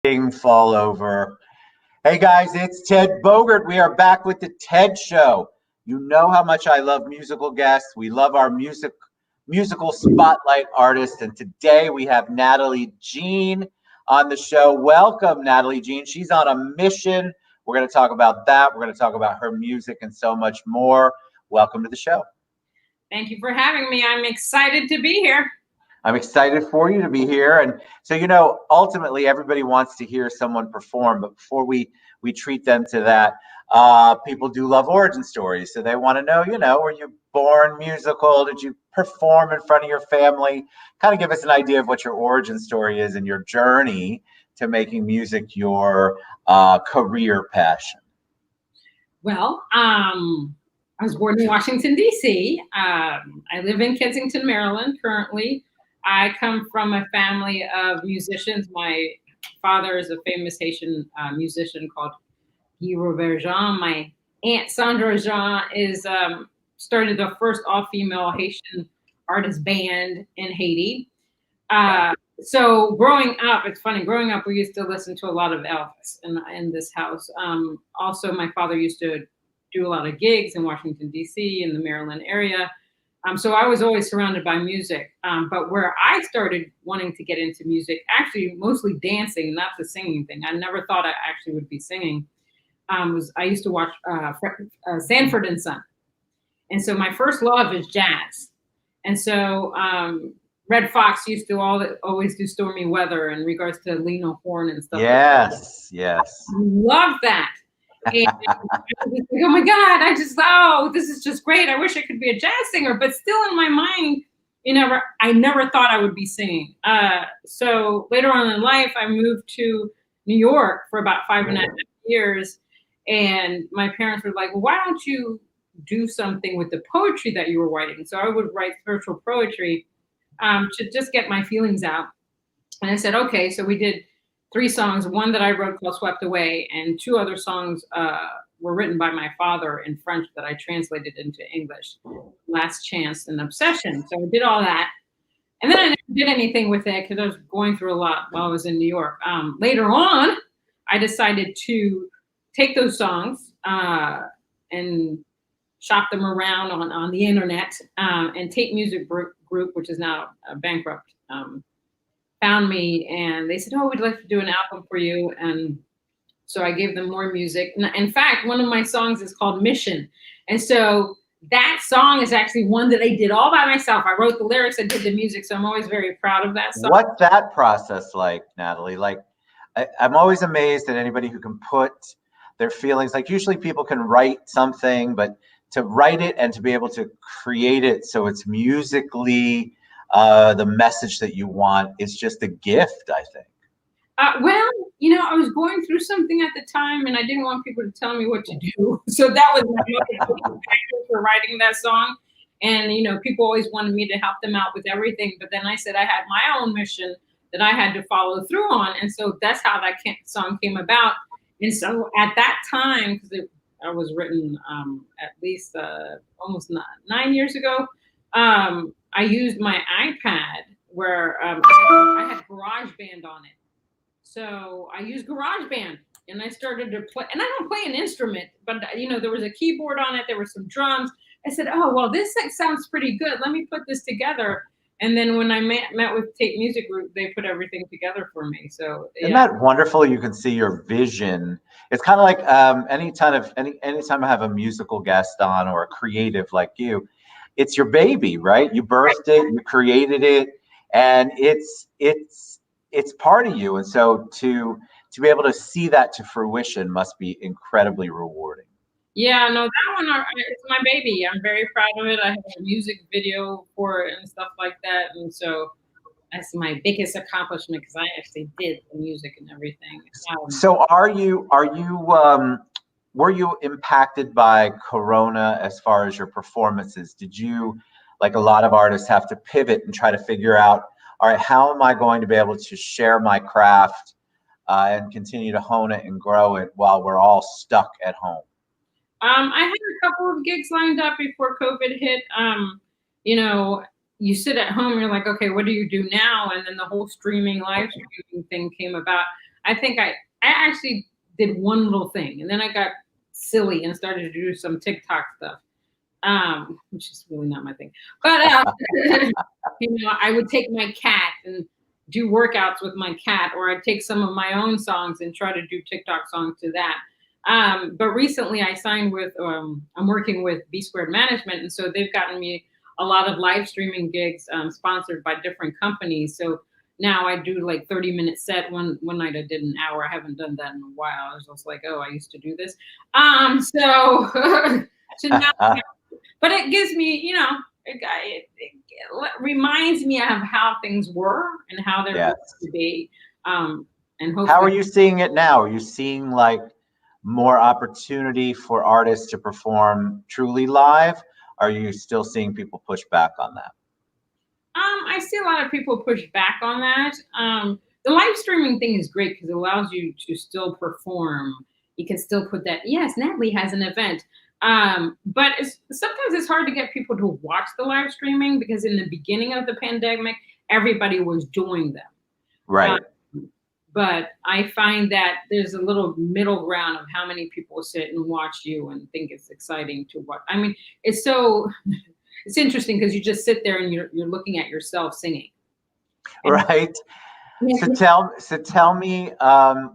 Fall over. Hey guys, it's Ted Bogert. We are back with the TED Show. You know how much I love musical guests. We love our musical spotlight artists, and today we have Natalie Jean on the show. Welcome, Natalie Jean. She's on a mission. We're going to talk about that. We're going to talk about her music and so much more. Welcome to the show. Thank you for having me. I'm excited to be here. I'm excited for you to be here. And so, ultimately everybody wants to hear someone perform, but before we treat them to that, people do love origin stories. So they want to know, were you born musical? Did you perform in front of your family? Kind of give us an idea of what your origin story is and your journey to making music your career passion. Well, I was born in Washington, D.C. I live in Kensington, Maryland currently. I come from a family of musicians. My father is a famous Haitian musician called Guy Robert Jean. My aunt Sandra Jean is started the first all-female Haitian artist band in Haiti. So growing up, it's funny. Growing up, we used to listen to a lot of Elvis in this house. Also, my father used to do a lot of gigs in Washington, D.C. in the Maryland area. So I was always surrounded by music. But where I started wanting to get into music, actually mostly dancing, not the singing thing. I never thought I actually would be singing. I used to watch Sanford and Son. And so my first love is jazz. And so Red Fox used to always do Stormy Weather in regards to Lena Horne and stuff. Yes. I love that. And I was like, oh my God, this is just great. I wish I could be a jazz singer, but still in my mind, I never thought I would be singing. So later on in life, I moved to New York for about 5.5 years. And my parents were like, well, why don't you do something with the poetry that you were writing? So I would write spiritual poetry to just get my feelings out. And I said, okay. So we did 3 songs, one that I wrote called Swept Away, and 2 other songs were written by my father in French that I translated into English, Last Chance and Obsession. So I did all that. And then I never did anything with it because I was going through a lot while I was in New York. Later on, I decided to take those songs and shop them around on the internet, and Tape Music Group, which is now bankrupt, found me and they said, oh, we'd like to do an album for you. And so I gave them more music. In fact, one of my songs is called Mission. And so that song is actually one that I did all by myself. I wrote the lyrics, I did the music. So I'm always very proud of that song. What's that process like, Natalie? Like, I'm always amazed at anybody who can put their feelings, like usually people can write something, but to write it and to be able to create it so it's musically the message that you want is just a gift, I think. Well, I was going through something at the time and I didn't want people to tell me what to do. So that was my motivation factor for writing that song. And, people always wanted me to help them out with everything. But then I said I had my own mission that I had to follow through on. And so that's how that song came about. And so at that time, because it was written at least almost 9 years ago, I used my iPad where I had GarageBand on it. So I used GarageBand and I started to play, and I don't play an instrument, but there was a keyboard on it. There were some drums. I said, oh, well, this sounds pretty good. Let me put this together. And then when I met with Tape Music Group, they put everything together for me. So Isn't that wonderful? You can see your vision. It's kind of like anytime I have a musical guest on or a creative like you, it's your baby, right? You birthed it, you created it, and it's part of you. And so to be able to see that to fruition must be incredibly rewarding. Yeah, no, that one, it's my baby. I'm very proud of it. I have a music video for it and stuff like that. And so that's my biggest accomplishment because I actually did the music and everything. So were you impacted by Corona as far as your performances? Did you, like a lot of artists, have to pivot and try to figure out, all right, how am I going to be able to share my craft and continue to hone it and grow it while we're all stuck at home? I had a couple of gigs lined up before COVID hit. You sit at home and you're like, okay, what do you do now? And then the whole streaming live streaming thing came about. I think I actually did one little thing, and then I got silly and started to do some TikTok stuff, which is really not my thing. But I would take my cat and do workouts with my cat, or I'd take some of my own songs and try to do TikTok songs to that. But recently I signed with, I'm working with B Squared Management. And so they've gotten me a lot of live streaming gigs sponsored by different companies. So now I do like 30-minute set. One night I did an hour. I haven't done that in a while. I was just like, oh, I used to do this. So now, but it gives me, it reminds me of how things were and how they're Yes. going to be. And hopefully, how are you seeing it now? Are you seeing like more opportunity for artists to perform truly live? Are you still seeing people push back on that? I see a lot of people push back on that. The live streaming thing is great because it allows you to still perform. You can still put that, yes, Natalie has an event. But sometimes it's hard to get people to watch the live streaming because in the beginning of the pandemic, everybody was doing them. Right. But I find that there's a little middle ground of how many people sit and watch you and think it's exciting to watch. I mean, it's interesting because you just sit there and you're looking at yourself singing. Right. So tell me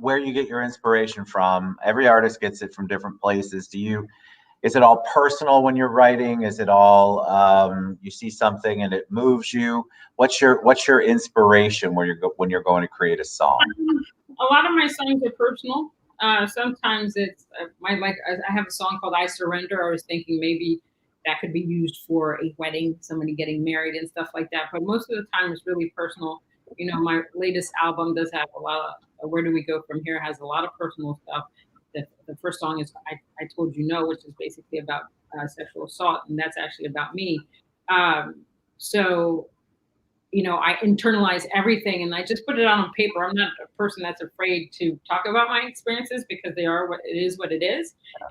where you get your inspiration from. Every artist gets it from different places. Is it all personal when you're writing? Is it all you see something and it moves you? What's your inspiration when you're going to create a song? A lot of my songs are personal. Sometimes it's I have a song called "I Surrender." I was thinking maybe that could be used for a wedding, somebody getting married and stuff like that. But most of the time, it's really personal. My latest album does have a lot of "Where Do We Go From Here" has a lot of personal stuff. The first song is I Told You No, which is basically about sexual assault, and that's actually about me. So, I internalize everything and I just put it on paper. I'm not a person that's afraid to talk about my experiences because they are what it is.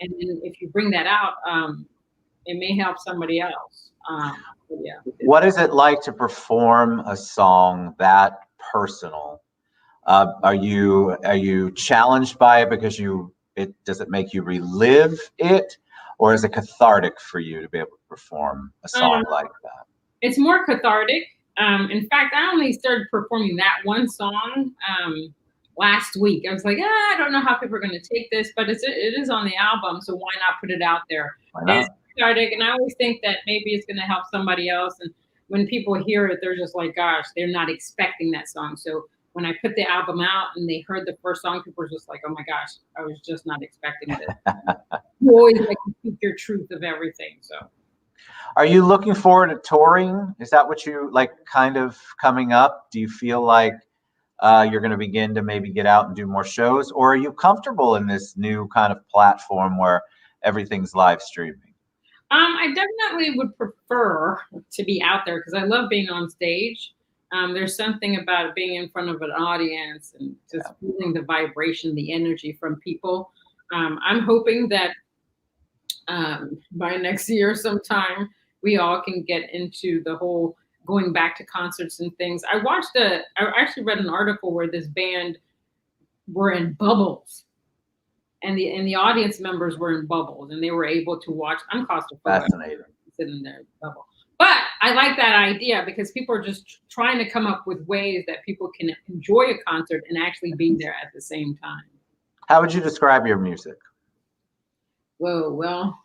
And then if you bring that out, it may help somebody else. Yeah. What is it like to perform a song that personal? Are you challenged by it because does it make you relive it, or is it cathartic for you to be able to perform a song like that? It's more cathartic. In fact, I only started performing that one song last week. I was like, I don't know how people are going to take this, but it is on the album, so why not put it out there? Why not? It's cathartic, and I always think that maybe it's going to help somebody else. And when people hear it, they're just like, gosh, they're not expecting that song. So when I put the album out and they heard the first song, people were just like, oh my gosh, I was just not expecting this. You always like to speak your truth of everything. So. Are you looking forward to touring? Is that what you like kind of coming up? Do you feel like you're going to begin to maybe get out and do more shows, or are you comfortable in this new kind of platform where everything's live streaming? I definitely would prefer to be out there because I love being on stage. There's something about being in front of an audience and just feeling the vibration, the energy from people. I'm hoping that by next year sometime, we all can get into the whole going back to concerts and things. I actually read an article where this band were in bubbles and the audience members were in bubbles and they were able to watch. I'm claustrophobic. Fascinating. Sitting in their bubble. But I like that idea because people are just trying to come up with ways that people can enjoy a concert and actually be there at the same time. How would you describe your music? Whoa, well,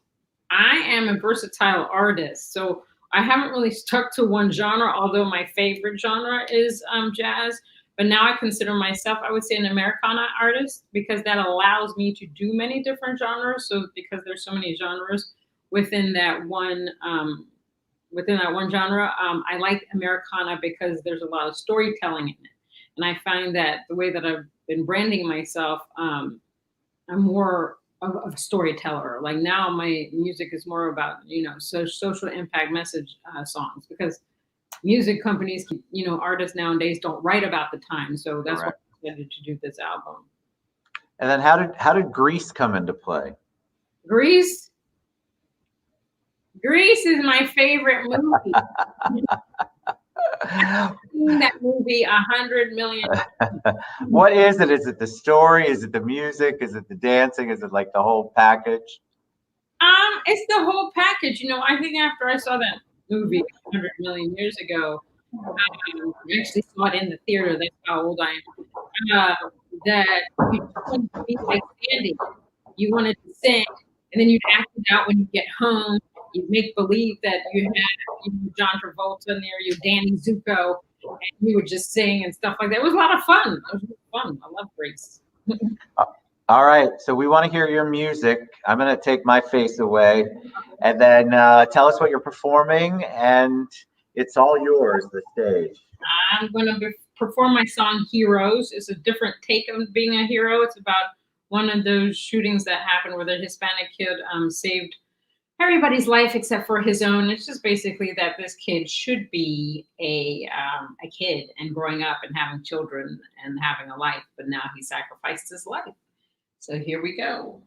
I am a versatile artist. So I haven't really stuck to one genre, although my favorite genre is jazz. But now I consider myself, I would say, an Americana artist because that allows me to do many different genres. So because there's so many genres within that one genre, I like Americana because there's a lot of storytelling in it. And I find that the way that I've been branding myself, I'm more of a storyteller. Like now my music is more about, social impact message songs because music companies, artists nowadays don't write about the time. So that's why I decided to do this album. And then how did Grease come into play? Grease is my favorite movie. Seen that movie 100 million. What is it? Is it the story? Is it the music? Is it the dancing? Is it like the whole package? It's the whole package. I think after I saw that movie 100 million years ago, I actually saw it in the theater. That's how old I am. That you just wanted to be like Sandy. You wanted to sing, and then you'd act it out when you get home. You'd make believe that you had John Travolta near you, Danny Zuko, and you would just sing and stuff like that. It was a lot of fun. It was really fun. I love Grace. All right, so we want to hear your music. I'm going to take my face away, and then tell us what you're performing, and it's all yours, the stage. I'm going to perform my song Heroes. It's a different take of being a hero. It's about one of those shootings that happened where the Hispanic kid saved everybody's life except for his own. It's just basically that this kid should be a kid and growing up and having children and having a life, but now he sacrificed his life. So here we go.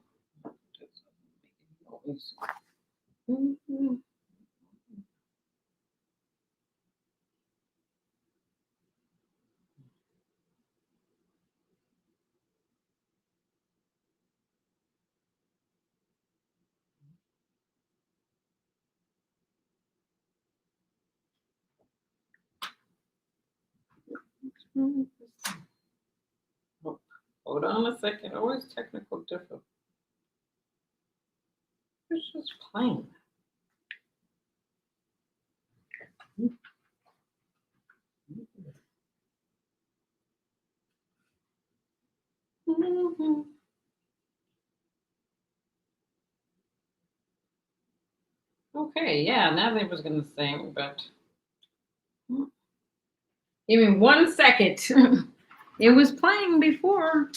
Hold on a second. Always technical difficulty. It's just playing. Okay, yeah, Natalie was going to sing, but give me 1 second. It was playing before.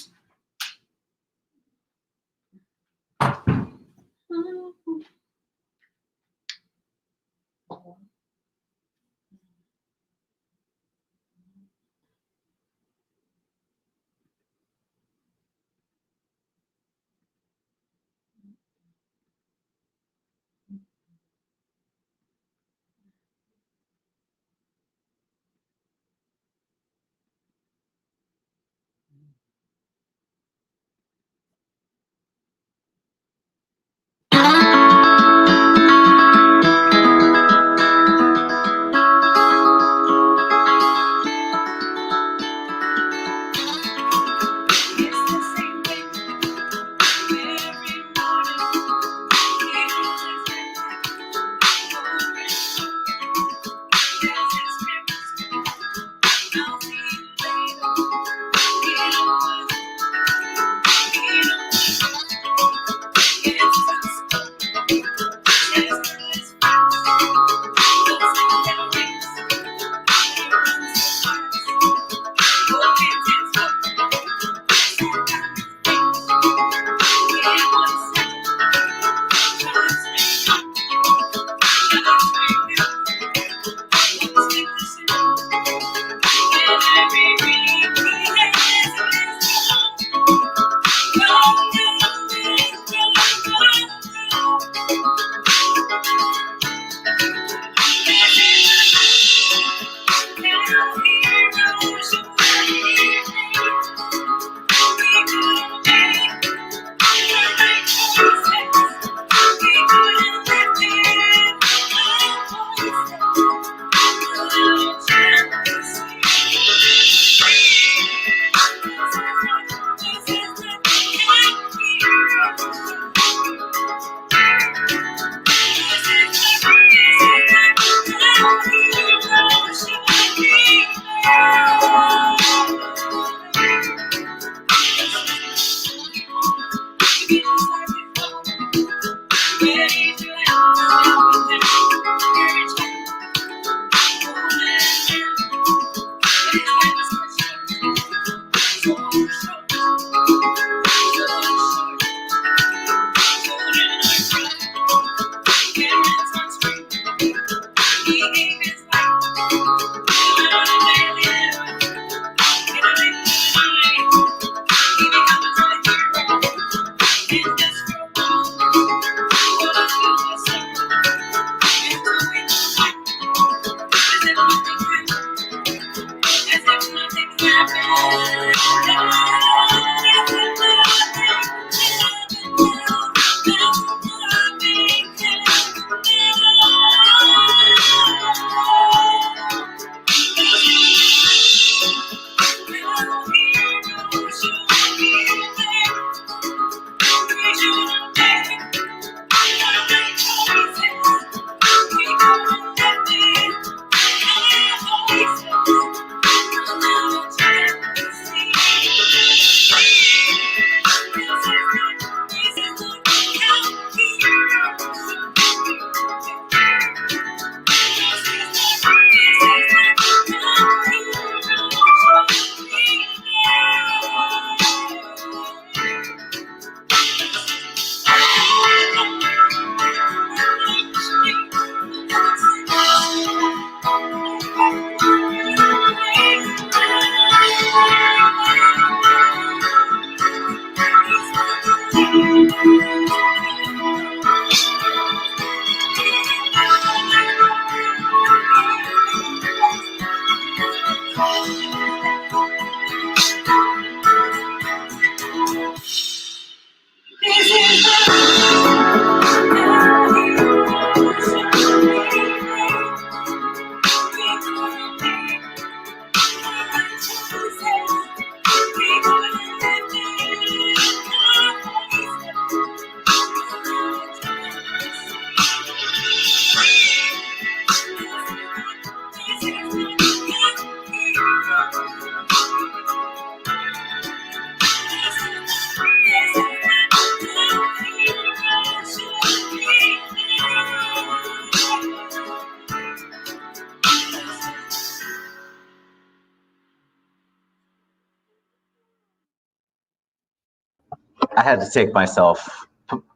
I had to take myself,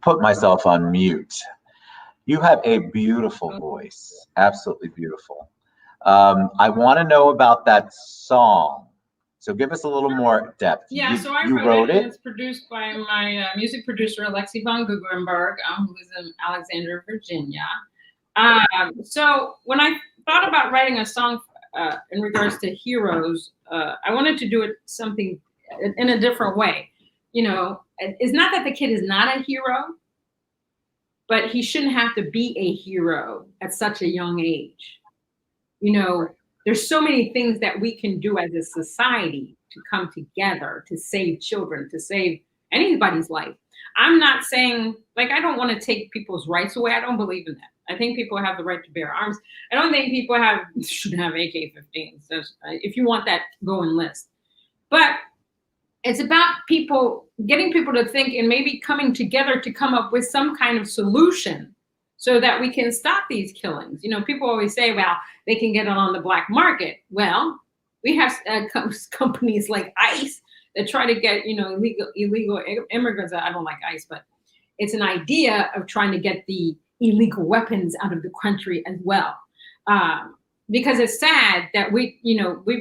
put myself on mute. You have a beautiful voice, absolutely beautiful. I want to know about that song. So give us a little more depth. Yeah, so I wrote it. It's produced by my music producer, Alexi von Guggenberg, who is in Alexandria, Virginia. So when I thought about writing a song in regards to heroes, I wanted to do it something in a different way. You know, it's not that the kid is not a hero, but he shouldn't have to be a hero at such a young age. You know, there's so many things that we can do as a society to come together to save children, to save anybody's life. I'm not saying, like, I don't want to take people's rights away. I don't believe in that. I think people have the right to bear arms. I don't think people should have AK-15s. So if you want that, go enlist. But it's about getting people to think and maybe coming together to come up with some kind of solution so that we can stop these killings. You know, people always say, well, they can get it on the black market. Well, we have companies like ICE that try to get, you know, illegal immigrants. I don't like ICE, but it's an idea of trying to get the illegal weapons out of the country as well. Because it's sad that we've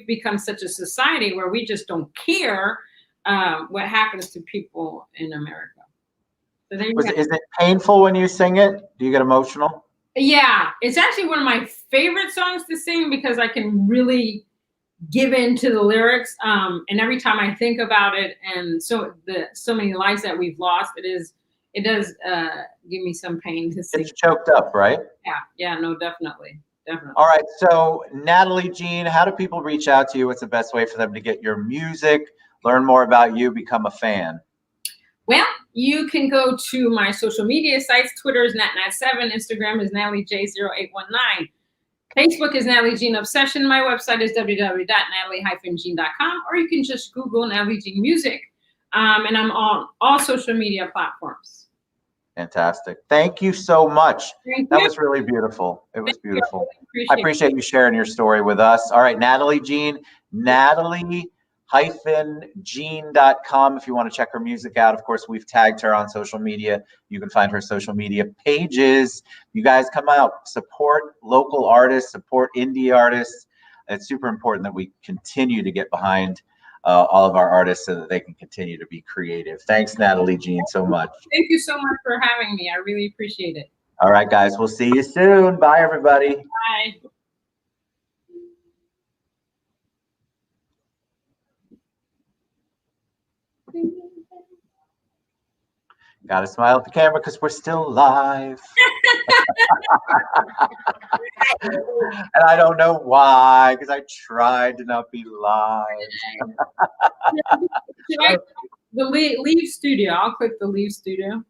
become such a society where we just don't care what happens to people in America. So is it painful when you sing it? Do you get emotional? Yeah, it's actually one of my favorite songs to sing because I can really give into the lyrics. And every time I think about it, and so many lives that we've lost, it does give me some pain to sing. It's choked up, right? Yeah, no, definitely. All right, so Natalie Jean, how do people reach out to you? What's the best way for them to get your music, learn more about you, become a fan? Well, you can go to my social media sites. Twitter is NatNat7, Instagram is NatalieJ0819. Facebook is Natalie Jean Obsession. My website is www.natalie-jean.com, or you can just Google Natalie Jean Music. And I'm on all social media platforms. Fantastic. Thank you so much. That was really beautiful. It was beautiful. I appreciate you sharing your story with us. All right, Natalie Jean, Natalie-Jean.com if you want to check her music out. Of course, we've tagged her on social media. You can find her social media pages. You guys come out, support local artists, support indie artists. It's super important that we continue to get behind all of our artists so that they can continue to be creative. Thanks, Natalie Jean, so much. Thank you so much for having me. I really appreciate it. All right, guys, we'll see you soon. Bye, everybody. Bye. Got to smile at the camera because we're still live. And I don't know why, because I tried to not be live. The leave studio. I'll click the leave studio.